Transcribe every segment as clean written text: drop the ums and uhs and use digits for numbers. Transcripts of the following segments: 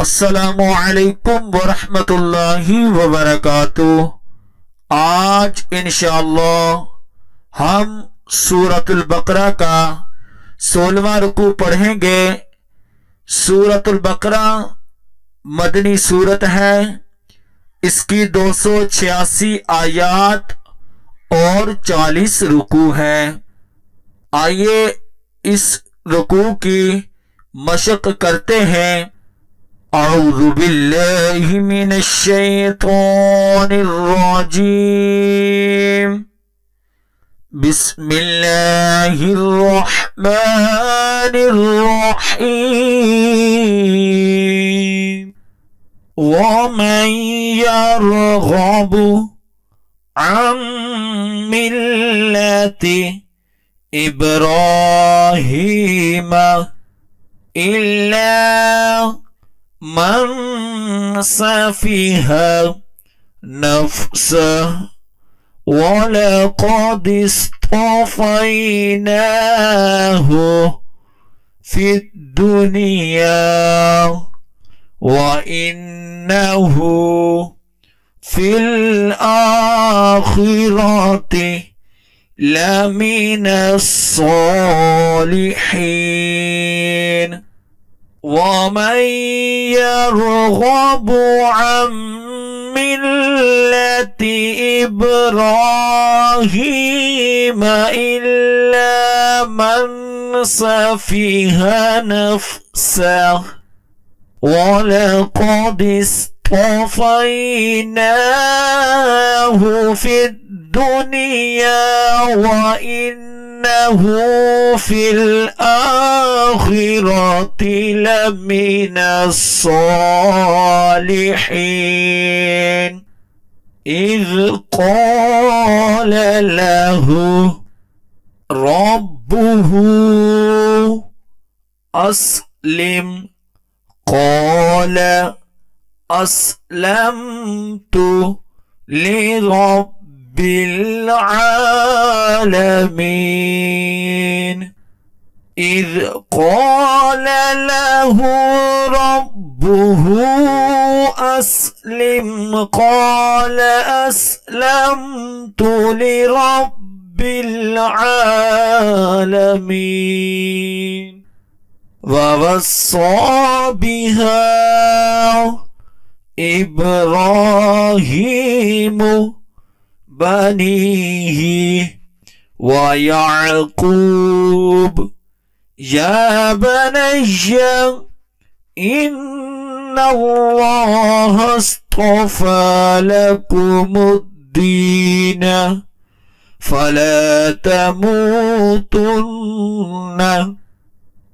अस्सलामु अलैकुम वरहमतुल्लाहि वबरकातुह। आज इंशाअल्लाह हम सूरतुल बकरा का 16वां रुकू पढ़ेंगे। सूरतुल बकरा मदनी सूरत है। इसकी 286 आयात और 40 रुकू है। आइए इस रुकू की मशक करते हैं। औज़ु बिल्लाहि मिनश शैतानिर रजीम। बिस्मिल्लाहिर रहमानिर रहीम। वमन यरगबु अन मिल्लति इब्राहीम इल्ला मन सफिहा नफ्सह वलक़द इस्तफ़ैनाहु फ़िद्दुनिया व इन्नहु फ़िल आख़िरति लमिनस सालिहीन। वमन यरगबु अन मिल्लति इब्राहीम इल्ला मन सफिहा नफ्सह वलक़द इस्तफ़ैनाहु फ़िद्दुनिया व इन्नहु फ़िल आख़िरति लमिनस सालिहीन। इज़ क़ाल लहु रब्बुहु अस्लिम क़ाल अस्लमतु लिरब्बिल आलमीन। इज़ क़ाल लहु रब्बुहु अस्लिम क़ाल अस्लमतु लिरब्बिल आलमीन। ववस्सा बिहा इब्राहीमु बनीहि व याक़ूब या बनय्य इन्नल्लाह अस्तफ़ा लकुमुद्दीन फला तमूतुन्न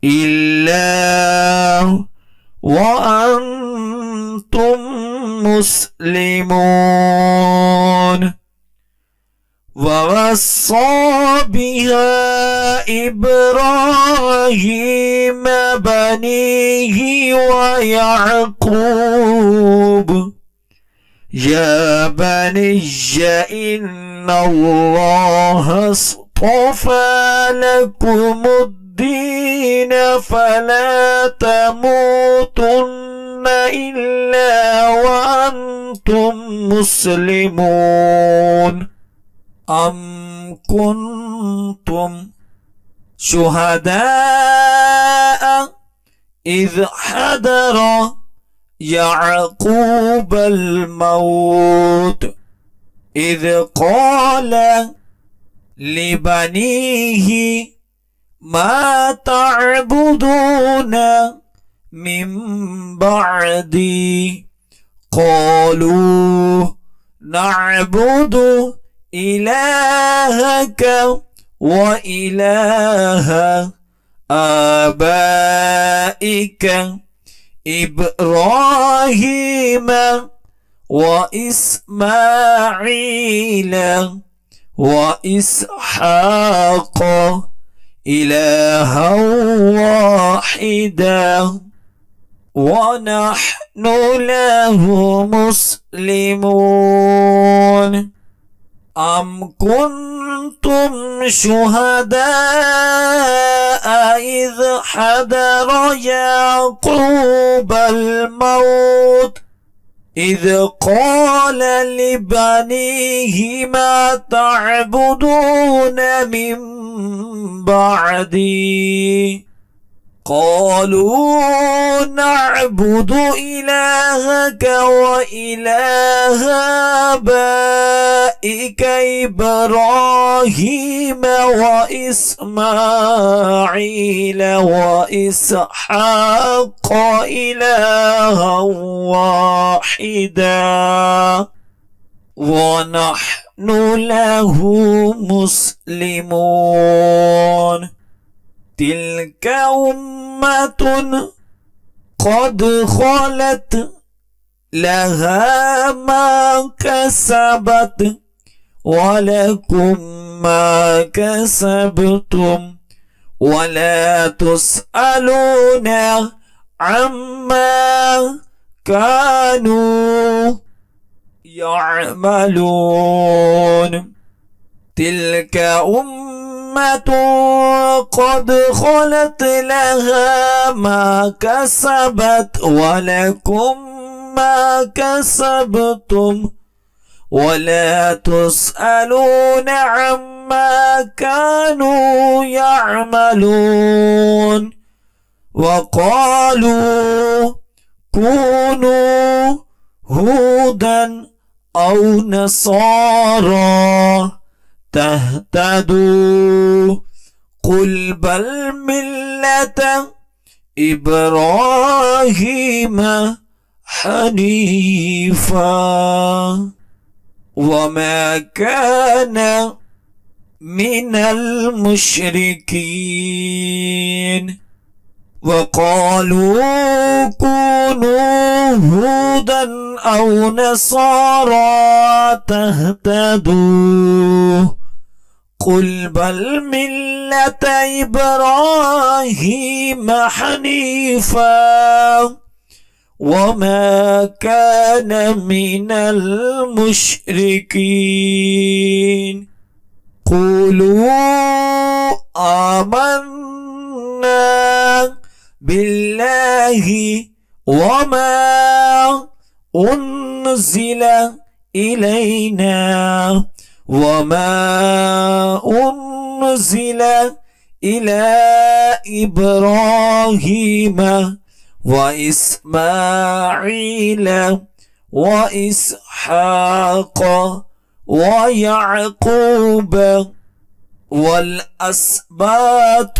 इल्ला व अंतुम मुस्लिमून। ववस्सा बिहा इब्राहीम बनीहि व याक़ूब या बनय्य इन्नल्लाह अस्तफ़ा लकुमुद्दीन फला तमूतुन्न इल्ला व अंतुम मुस्लिमून। अम कुन्तुम शुहदाअ इज़ हदर याक़ूबल मौत इज़ क़ाल लिबनीहि मा तअबुदून मिन बअदी क़ालू नअबुदु इलाहक व इलाह आबाइक इब्राहीम व इस्माईल व इसहाक़ इलाहा वाहिदा व नहनु लहु मुस्लिमून। अम कुन्तुम शुहदाअ إذ حضر يعقوب الموت إذ قال لبنيه ما تعبدون من بعدي قالوا نعبد إلهك وإله آبائك إبراهيم وإسماعيل وإسحاق إلها واحدا ونحن له مسلمون تلك أمة قد خلت لها ما كسبت ولكم ما كسبتم ولا تسألون عما كانوا يعملون تلك أمة قد خلت لها ما كسبت ولكم ما كسبتم ولا تسألون عما كانوا يعملون وقالوا كونوا هودا أو نصارى تهتدوا قل بل ملة إبراهيم حنيفا وما كان من المشركين وقالوا كونوا هودا أو نصارى تهتدوا قل بل ملة إبراهيم حنيفا وما كان من المشركين قولوا آمنا بالله وما أنزل إلينا وما أنزل إلى إبراهيم وإسماعيل وإسحاق ويعقوب والأسباط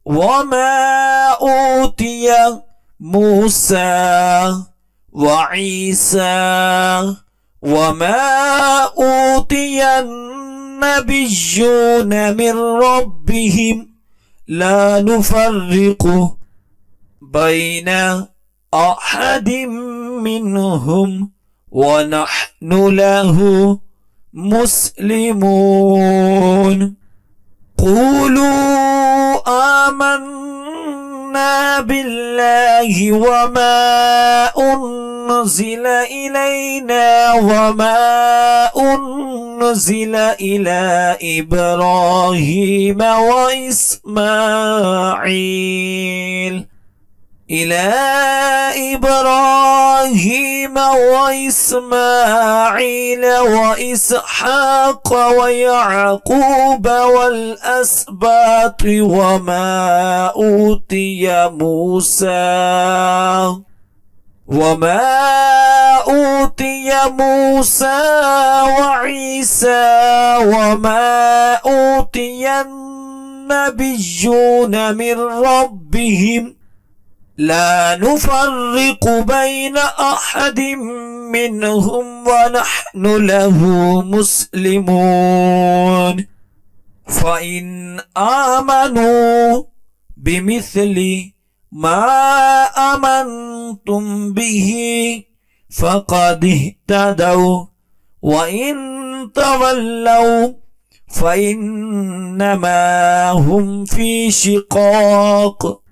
وما أوتي موسى وعيسى وما أوتي النبيون من ربهم لا نفرق بين أحد منهم ونحن له مسلمون قولوا آمنا بالله وما أنزل إلينا وما أنزل إلى إبراهيم وإسماعيل وإسحاق ويعقوب والأسباط وما أوتي موسى وعيسى وما أوتي النبيون من ربهم لا نفرق بين أحد منهم ونحن له مسلمون فإن آمنوا بمثل ما آمنتم به فقد اهتدوا وإن تولوا فإنما هم في شقاق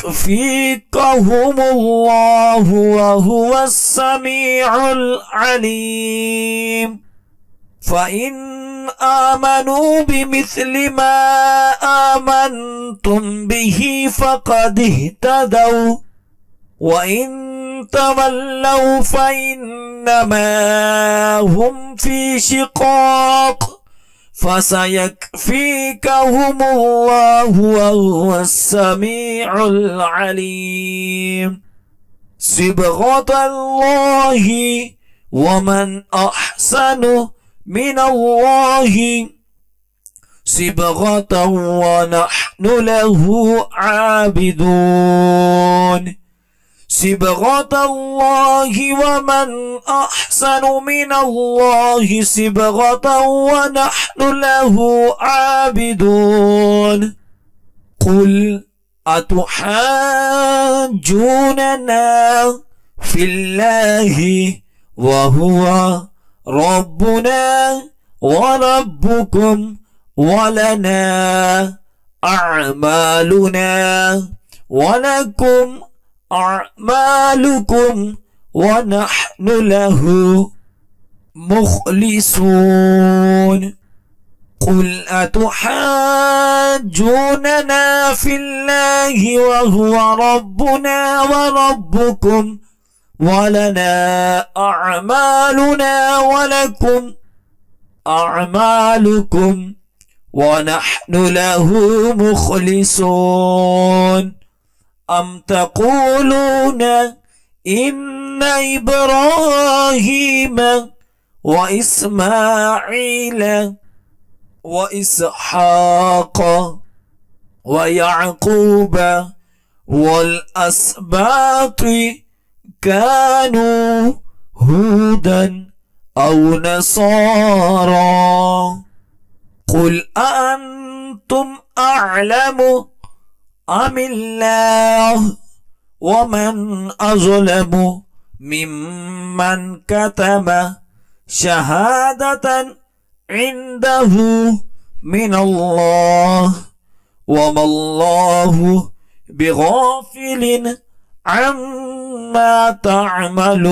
فسيكفيكهم الله وهو السميع العليم فإن آمنوا بمثل ما آمنتم به فقد اهتدوا وإن تولوا فإنما هم في شقاق فسيكفيكهم الله وهو السميع العليم صبغة الله ومن أحسن من الله صبغة ونحن له عابدون صبغة الله ومن أحسن من الله صبغة ونحن له عابدون قل أتحاجوننا في الله وهو ربنا وربكم ولنا أعمالنا ولكم أعمالكم ونحن له مخلصون قل أتحاجوننا في الله وهو ربنا وربكم ولنا أعمالنا ولكم أعمالكم ونحن له مخلصون أم تقولون إن إبراهيم وإسماعيل وإسحاق ويعقوب والأسباط كانوا هودا أو نصارى قل أأنتم أعلم أم الله ومن أظلم ممن كتم شهادة عنده من الله وما الله بغافل عما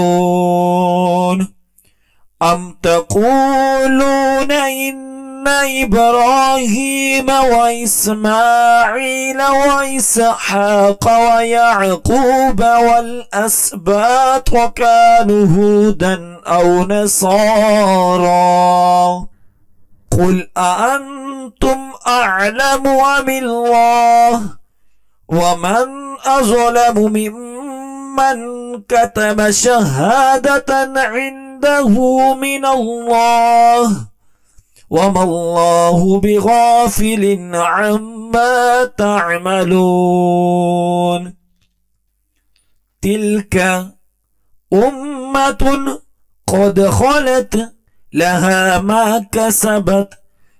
تعملون أم تقولون إن إبراهيم وإسماعيل وإسحاق ويعقوب والأسباط وكانوا هودا أو نصارى قل أأنتم أعلم أم الله ومن أظلم ممن كتم شهادة عنده من الله وما الله بغافل عما تعملون تلك أمة قد خلت لها ما كسبت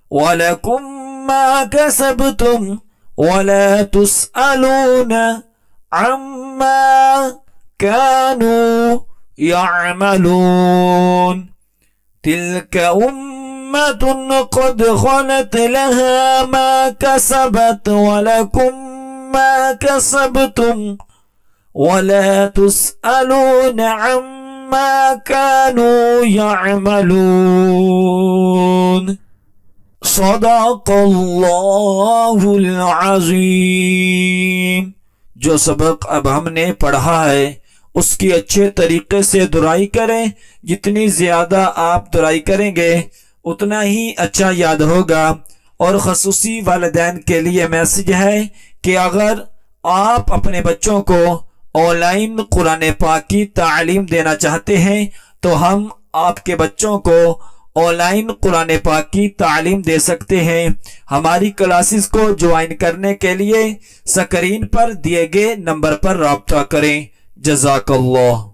ولكم ما كسبتم ولا تسألون عما كانوا يعملون تلك أمة قد خلت لها ما كسبت ولكم ما كسبتم ولا تسألون عما كانوا يعملون صدق الله العظीम। जो सबक अब हमने पढ़ा है उसकी अच्छे तरीके से दुराई करें। जितनी ज्यादा आप दुराई करेंगे उतना ही अच्छा याद होगा। और खसूसी वालिदैन के लिए मैसेज है कि अगर आप अपने बच्चों को ऑनलाइन कुरान पाक की तालीम देना चाहते हैं तो हम आपके बच्चों को ऑनलाइन कुरान पाक की तालीम दे सकते हैं। हमारी क्लासेस को ज्वाइन करने के लिए स्क्रीन पर दिए गए नंबर पर राब्ता करें। जज़ाकल्लाह।